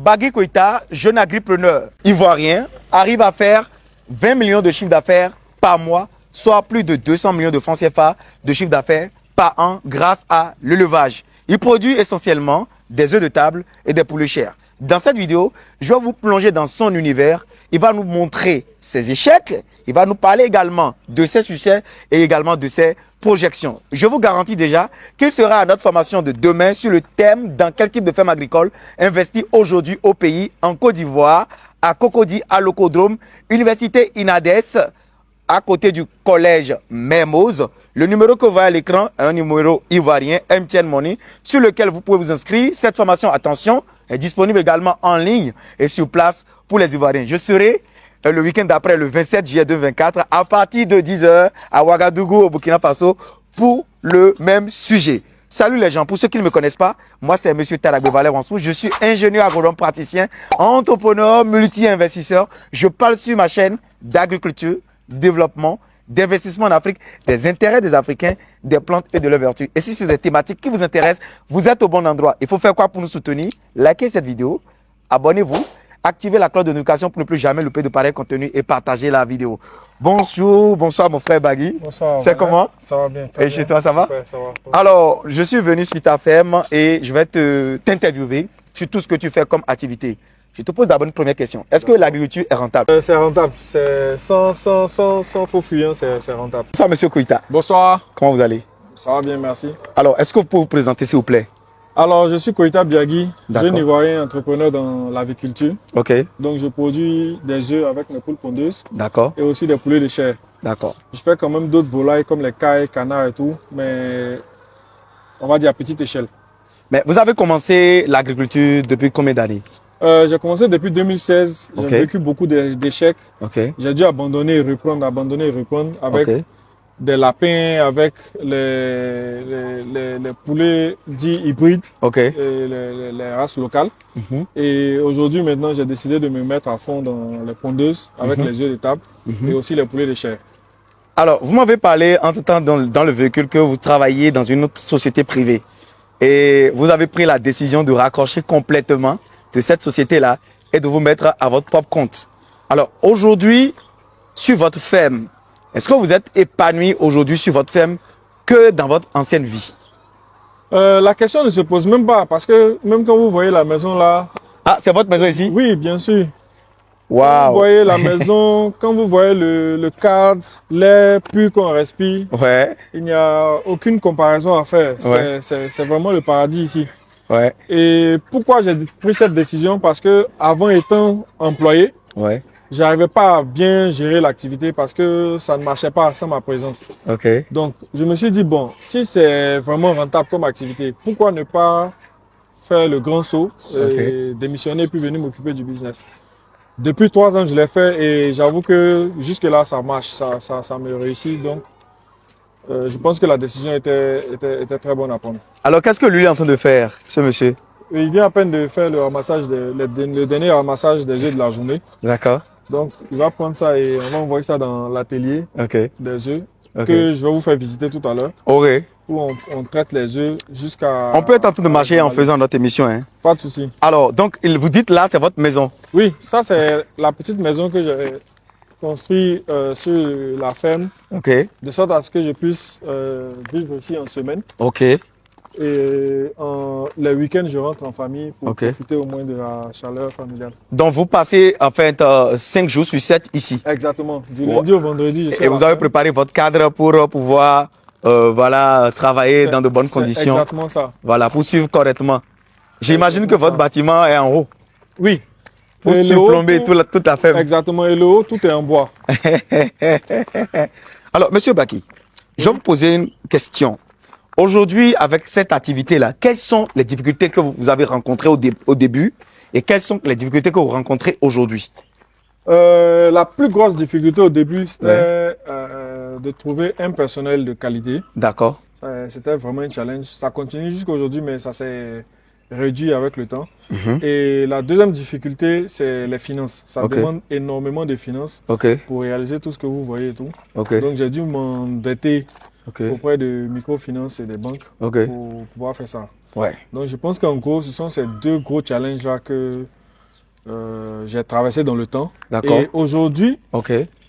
Bagui Koïta, jeune agripreneur ivoirien, arrive à faire 20 millions de chiffre d'affaires par mois, soit plus de 200 millions de francs CFA de chiffre d'affaires par an grâce à l'élevage. Il produit essentiellement des œufs de table et des poulets chers. Dans cette vidéo, je vais vous plonger dans son univers. Il va nous montrer ses échecs. Il va nous parler également de ses succès et également de ses projections. Je vous garantis déjà qu'il sera à notre formation de demain sur le thème dans quel type de ferme agricole investir aujourd'hui au pays, en Côte d'Ivoire, à Cocody, à Locodrome, Université INADES, à côté du collège Mermoz. Le numéro que vous voyez à l'écran est un numéro ivoirien, MTN Money, sur lequel vous pouvez vous inscrire. Cette formation, attention, est disponible également en ligne et sur place pour les Ivoiriens. Je serai le week-end d'après, le 27 juillet 2024, à partir de 10 h à Ouagadougou, au Burkina Faso, pour le même sujet. Salut les gens, pour ceux qui ne me connaissent pas, moi c'est M. Taragbe Valère Wansou. Je suis ingénieur agronome praticien, entrepreneur, multi-investisseur. Je parle sur ma chaîne d'agriculture, développement, d'investissement en Afrique, des intérêts des Africains, des plantes et de leurs vertus. Et si c'est des thématiques qui vous intéressent, vous êtes au bon endroit. Il faut faire quoi pour nous soutenir? Likez cette vidéo, abonnez-vous, activez la cloche de notification pour ne plus jamais louper de pareils contenus et partagez la vidéo. Bonjour, bonsoir mon frère Bagui. Bonsoir. C'est comment? Ça va bien. Et chez toi, ça va? Ouais, ça va. Alors, je suis venu sur ta ferme et je vais t'interviewer sur tout ce que tu fais comme activité. Je te pose d'abord une première question. Est-ce que l'agriculture est rentable? C'est rentable. Sans faux fuyant, c'est rentable. Bonsoir, monsieur Koïta. Bonsoir. Comment vous allez? Ça va bien, merci. Alors, est-ce que vous pouvez vous présenter, s'il vous plaît? Alors, je suis Koïta Biagui, jeune ivoirien entrepreneur dans l'aviculture. Ok. Donc, je produis des œufs avec mes poules pondeuses. D'accord. Et aussi des poulets de chair. D'accord. Je fais quand même d'autres volailles comme les cailles, canards et tout, mais on va dire à petite échelle. Mais vous avez commencé l'agriculture depuis combien d'années? J'ai commencé depuis 2016. J'ai vécu beaucoup d'échecs. J'ai dû abandonner et reprendre, avec des lapins, avec les poulets dits hybrides, les races locales. Et aujourd'hui, maintenant, j'ai décidé de me mettre à fond dans les pondeuses avec les œufs de table et aussi les poulets de chair. Alors, vous m'avez parlé entre-temps dans le véhicule que vous travaillez dans une autre société privée. Et vous avez pris la décision de raccrocher complètement de cette société-là et de vous mettre à votre propre compte. Alors, aujourd'hui, sur votre ferme, est-ce que vous êtes épanoui aujourd'hui sur votre ferme que dans votre ancienne vie? La question ne se pose même pas parce que même quand vous voyez la maison là... Ah, c'est votre maison ici? Oui, bien sûr. Wow. Quand vous voyez la maison, quand vous voyez le cadre, l'air pur qu'on respire, il n'y a aucune comparaison à faire. C'est vraiment le paradis ici. Et pourquoi j'ai pris cette décision? Parce que avant étant employé, j'arrivais pas à bien gérer l'activité parce que ça ne marchait pas sans ma présence. Donc je me suis dit, bon, si c'est vraiment rentable comme activité, pourquoi ne pas faire le grand saut et démissionner puis venir m'occuper du business? Depuis 3 ans, je l'ai fait et j'avoue que jusque là, ça marche, ça me réussit. Donc je pense que la décision était très bonne à prendre. Alors, qu'est-ce que lui est en train de faire, ce monsieur? Il vient à peine de faire le ramassage, le dernier ramassage des œufs de la journée. D'accord. Donc, il va prendre ça et on va envoyer ça dans l'atelier des œufs que je vais vous faire visiter tout à l'heure. Où on traite les œufs jusqu'à... On peut être en train de marcher en faisant notre émission. Hein? Pas de souci. Alors, donc, vous dites là, c'est votre maison? Oui, ça c'est la petite maison que j'ai construit sur la ferme, de sorte à ce que je puisse vivre ici en semaine. Et les week-ends, je rentre en famille pour profiter au moins de la chaleur familiale. Donc vous passez en fait 5 jours sur 7 ici? Exactement, du lundi au vendredi. Et vous avez préparé votre cadre pour pouvoir travailler dans de bonnes conditions? Exactement ça. Voilà, pour suivre correctement. J'imagine que votre bâtiment est en haut? Oui. Pour surplomber toute la ferme. Exactement, et le haut, tout est en bois. Alors, monsieur Baki, je vais vous poser une question. Aujourd'hui, avec cette activité-là, quelles sont les difficultés que vous avez rencontrées au début et quelles sont les difficultés que vous rencontrez aujourd'hui? La plus grosse difficulté au début, c'était de trouver un personnel de qualité. D'accord. C'était vraiment un challenge. Ça continue jusqu'à aujourd'hui, mais ça s'est réduit avec le temps. Et la deuxième difficulté, c'est les finances. Ça demande énormément de finances pour réaliser tout ce que vous voyez et tout. Donc j'ai dû m'endetter auprès de microfinances et des banques pour pouvoir faire ça. Donc je pense qu'en gros, ce sont ces deux gros challenges-là que j'ai traversé dans le temps. D'accord. Et aujourd'hui,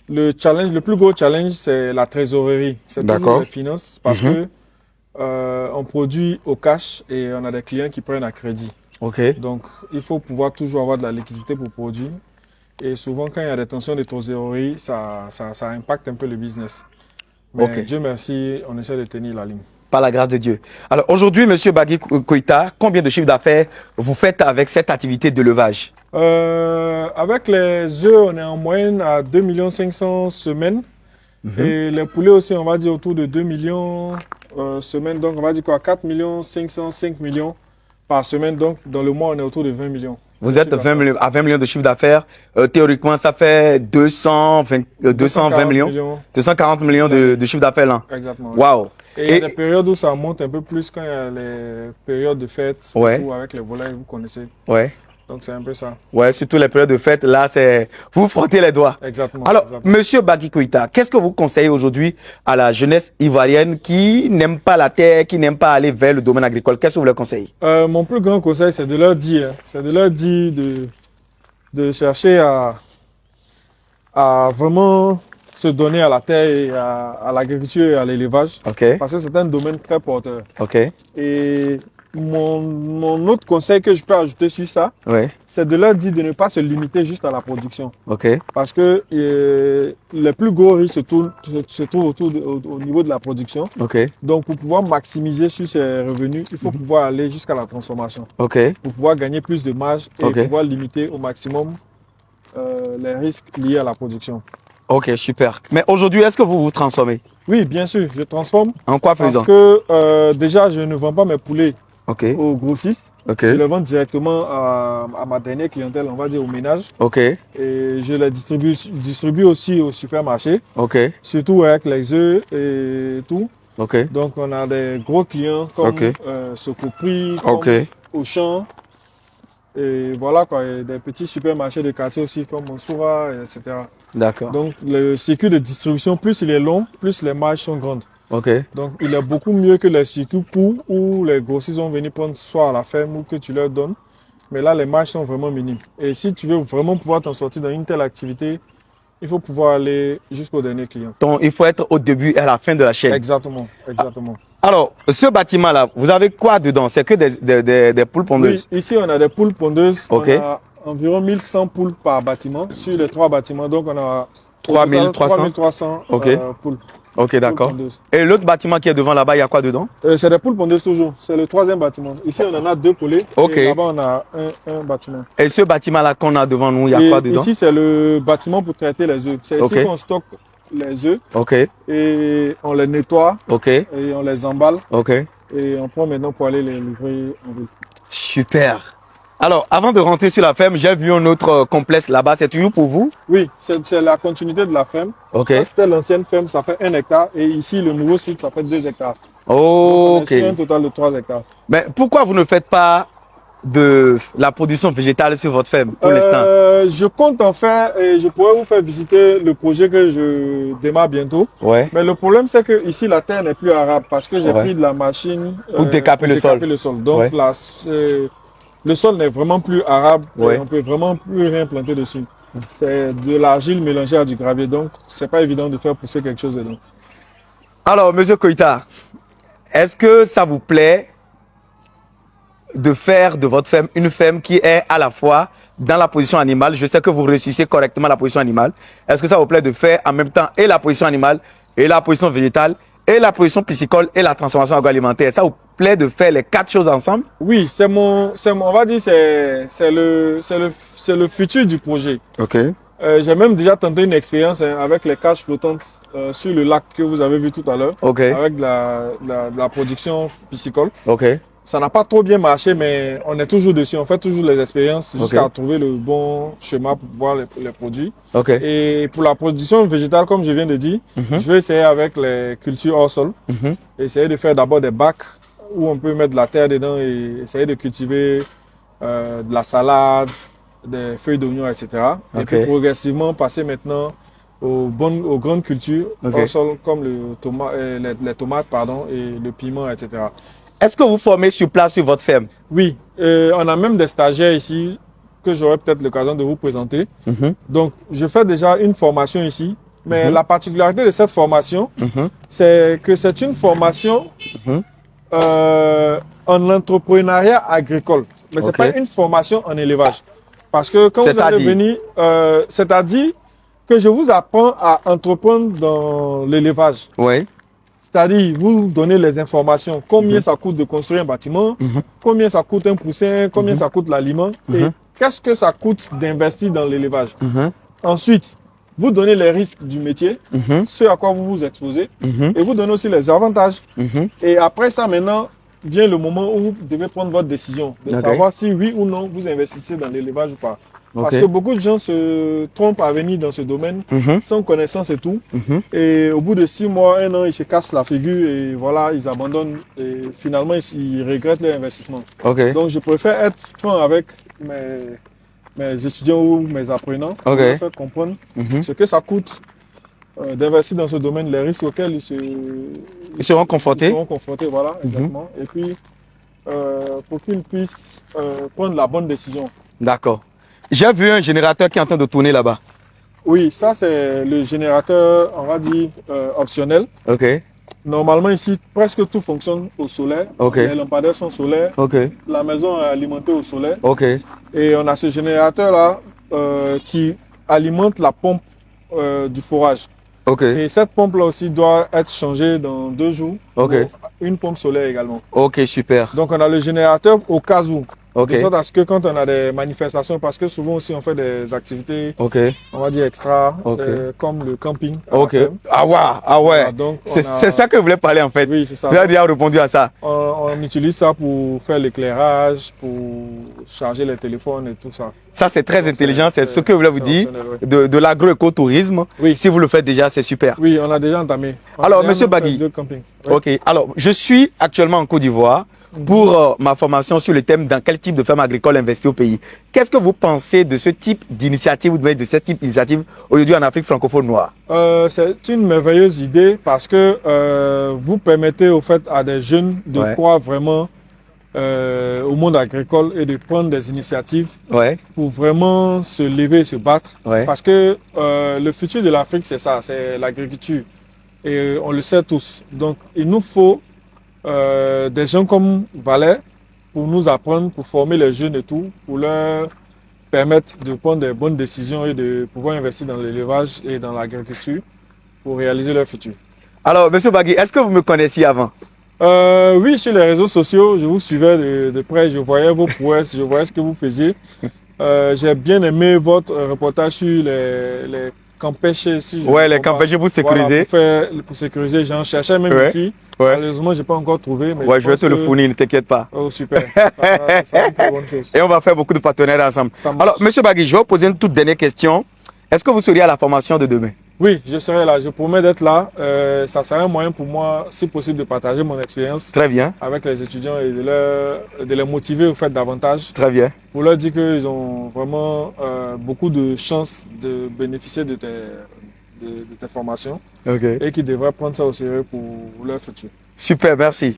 le plus gros challenge, c'est la trésorerie. C'est toujours les finances parce que on produit au cash et on a des clients qui prennent à crédit. Donc, il faut pouvoir toujours avoir de la liquidité pour produire. Et souvent, quand il y a des tensions de trésorerie, ça impacte un peu le business. Mais Dieu merci, on essaie de tenir la ligne. Par la grâce de Dieu. Alors aujourd'hui, Monsieur Bagui Koita, combien de chiffre d'affaires vous faites avec cette activité de levage? Avec les œufs, on est en moyenne à 2 500 000 semaines. Et les poulets aussi, on va dire autour de 2 millions semaines. Donc on va dire quoi, 4 500 000, 5 millions par semaine. Donc dans le mois, on est autour de 20 millions. Vous êtes à 20 millions de chiffre d'affaires. Théoriquement, ça fait 240 millions de chiffre d'affaires là. Exactement. Waouh. Et il y a des périodes où ça monte un peu plus quand il y a les périodes de fête, surtout avec les volailles, vous connaissez. Donc c'est un peu ça. Surtout les périodes de fête, là, c'est vous frottez les doigts. Exactement. Alors, Monsieur Bagui Koita, qu'est-ce que vous conseillez aujourd'hui à la jeunesse ivoirienne qui n'aime pas la terre, qui n'aime pas aller vers le domaine agricole? Qu'est-ce que vous leur conseillez? Mon plus grand conseil, c'est de leur dire, de chercher à vraiment se donner à la terre et à l'agriculture et à l'élevage. Parce que c'est un domaine très porteur. Et mon autre conseil que je peux ajouter sur ça, c'est de leur dire de ne pas se limiter juste à la production. Parce que les plus gros risques se trouvent au niveau de la production. Donc pour pouvoir maximiser sur ces revenus, il faut pouvoir aller jusqu'à la transformation. Pour pouvoir gagner plus de marge et pouvoir limiter au maximum les risques liés à la production. Super. Mais aujourd'hui, est-ce que vous vous transformez? Oui, bien sûr, je transforme. En quoi faisant? Parce que déjà, je ne vends pas mes poulets aux grossistes. Je les vends directement à ma dernière clientèle, on va dire au ménage. Et je les distribue aussi au supermarché. Surtout avec les œufs et tout. Donc, on a des gros clients comme Socoprix, comme Auchan. Et voilà quoi, et des petits supermarchés de quartier aussi comme Mansoura, etc. Donc le circuit de distribution, plus il est long, plus les marges sont grandes. Donc il est beaucoup mieux que les circuits courts où les grossistes vont venir prendre soit à la ferme ou que tu leur donnes. Mais là, les marges sont vraiment minimes. Et si tu veux vraiment pouvoir t'en sortir dans une telle activité, il faut pouvoir aller jusqu'au dernier client. Donc il faut être au début et à la fin de la chaîne. Exactement, exactement. Alors, ce bâtiment-là, vous avez quoi dedans? C'est que des poules pondeuses? Oui, ici on a des poules pondeuses. On a environ 1100 poules par bâtiment sur les 3 bâtiments. Donc on a 3300 poules. D'accord. Et l'autre bâtiment qui est devant là-bas, il y a quoi dedans? C'est des poules pondeuses toujours. C'est le 3e bâtiment. Ici on en a 2 poulets. Et là-bas on a un bâtiment. Et ce bâtiment-là qu'on a devant nous, il y a quoi dedans? Ici c'est le bâtiment pour traiter les œufs. C'est ici qu'on stocke les œufs et on les nettoie et on les emballe et on prend maintenant pour aller les livrer en ville. Super. Alors, avant de rentrer sur la ferme, j'ai vu un autre complexe là-bas. C'est toujours pour vous? Oui, c'est la continuité de la ferme. C'était l'ancienne ferme, ça fait 1 hectare et ici le nouveau site, ça fait 2 hectares. Donc, c'est un total de 3 hectares. Mais pourquoi vous ne faites pas de la production végétale sur votre ferme pour l'instant? Je compte en faire et je pourrais vous faire visiter le projet que je démarre bientôt. Mais le problème, c'est que ici la terre n'est plus arable parce que j'ai pris de la machine pour décaper le sol. Donc le sol n'est vraiment plus arable et on peut vraiment plus rien planter dessus. C'est de l'argile mélangée à du gravier, donc c'est pas évident de faire pousser quelque chose dedans. Alors, Monsieur Koita, est-ce que ça vous plaît de faire de votre ferme une ferme qui est à la fois dans la position animale? Je sais que vous réussissez correctement la position animale. Est-ce que ça vous plaît de faire en même temps et la position animale et la position végétale et la production piscicole et la transformation agroalimentaire? Ça vous plaît de faire les 4 choses ensemble? Oui, on va dire c'est le futur du projet. J'ai même déjà tenté une expérience avec les cages flottantes sur le lac que vous avez vu tout à l'heure, avec la production piscicole. Ça n'a pas trop bien marché, mais on est toujours dessus. On fait toujours les expériences jusqu'à trouver le bon chemin pour pouvoir les produire. Et pour la production végétale, comme je viens de dire, je vais essayer avec les cultures hors sol. Essayer de faire d'abord des bacs où on peut mettre de la terre dedans et essayer de cultiver de la salade, des feuilles d'oignon, etc. Et puis progressivement passer maintenant aux grandes cultures hors sol comme les tomates et le piment, etc. Est-ce que vous formez sur place sur votre ferme? Oui, on a même des stagiaires ici que j'aurai peut-être l'occasion de vous présenter. Donc, je fais déjà une formation ici. Mais la particularité de cette formation, c'est que c'est une formation en entrepreneuriat agricole. Mais ce n'est pas une formation en élevage. Parce que quand vous allez venir, c'est-à-dire que je vous apprends à entreprendre dans l'élevage. Oui. C'est-à-dire, vous donnez les informations, combien ça coûte de construire un bâtiment, combien ça coûte un poussin, combien ça coûte l'aliment, et qu'est-ce que ça coûte d'investir dans l'élevage. Ensuite, vous donnez les risques du métier, ce à quoi vous vous exposez, et vous donnez aussi les avantages. Et après ça, maintenant, vient le moment où vous devez prendre votre décision, de savoir si oui ou non vous investissez dans l'élevage ou pas. Parce que beaucoup de gens se trompent à venir dans ce domaine sans connaissance et tout. Et au bout de 6 mois, 1 an, ils se cassent la figure et voilà, ils abandonnent. Et finalement, ils regrettent leur investissement. Donc, je préfère être franc avec mes étudiants ou mes apprenants pour leur faire comprendre ce que ça coûte d'investir dans ce domaine, les risques auxquels ils seront confrontés. Ils seront confrontés, voilà, exactement. Et puis, pour qu'ils puissent prendre la bonne décision. D'accord. J'ai vu un générateur qui est en train de tourner là-bas. Oui, ça c'est le générateur, on va dire, optionnel. Normalement ici, presque tout fonctionne au solaire. Les lampadaires sont solaires. La maison est alimentée au solaire. Et on a ce générateur-là qui alimente la pompe du forage. Et cette pompe-là aussi doit être changée dans 2 jours. Une pompe solaire également. Super. Donc on a le générateur au cas où. De sorte à ce que quand on a des manifestations, parce que souvent aussi on fait des activités, on va dire extra, comme le camping. Ah ouais. C'est ça que je voulais parler en fait. Oui, c'est ça. Vous avez déjà répondu à ça. On utilise ça pour faire l'éclairage, pour charger les téléphones et tout ça. Ça c'est très intelligent, c'est ce que je voulais vous dire, de l'agroécotourisme. Si vous le faites déjà, c'est super. Oui, on a déjà entamé. Alors, monsieur Bagui, alors je suis actuellement en Côte d'Ivoire pour ma formation sur le thème dans quel type de ferme agricole investir au pays. Qu'est-ce que vous pensez de ce type d'initiative ou de cette type d'initiative aujourd'hui en Afrique francophone noire? C'est une merveilleuse idée parce que vous permettez au fait à des jeunes de croire vraiment au monde agricole et de prendre des initiatives pour vraiment se lever et se battre. Parce que le futur de l'Afrique, c'est ça, c'est l'agriculture. Et on le sait tous. Donc, il nous faut des gens comme Valère pour nous apprendre, pour former les jeunes et tout, pour leur permettre de prendre des bonnes décisions et de pouvoir investir dans l'élevage et dans l'agriculture pour réaliser leur futur. Alors, monsieur Bagui, est-ce que vous me connaissiez avant? Oui, sur les réseaux sociaux, je vous suivais de près, je voyais vos prouesses, je voyais ce que vous faisiez. J'ai bien aimé votre reportage sur les camps pêchés. Les camps pêchés pour sécuriser. Voilà, pour sécuriser, j'en cherchais même ici. Malheureusement, je n'ai pas encore trouvé. Mais je vais te le fournir, ne t'inquiète pas. Oh, super. C'est une très bonne chose. Et on va faire beaucoup de partenaires ensemble. Alors, monsieur Bagui, je vais vous poser une toute dernière question. Est-ce que vous seriez à la formation de demain? Oui, je serai là. Je promets d'être là. Ça sera un moyen pour moi, si possible, de partager mon expérience. Très bien. Avec les étudiants et de les motiver au fait davantage. Très bien. Pour leur dire qu'ils ont vraiment beaucoup de chances de bénéficier de tes formations et qu'ils devraient prendre ça au sérieux pour leur futur. Super, merci.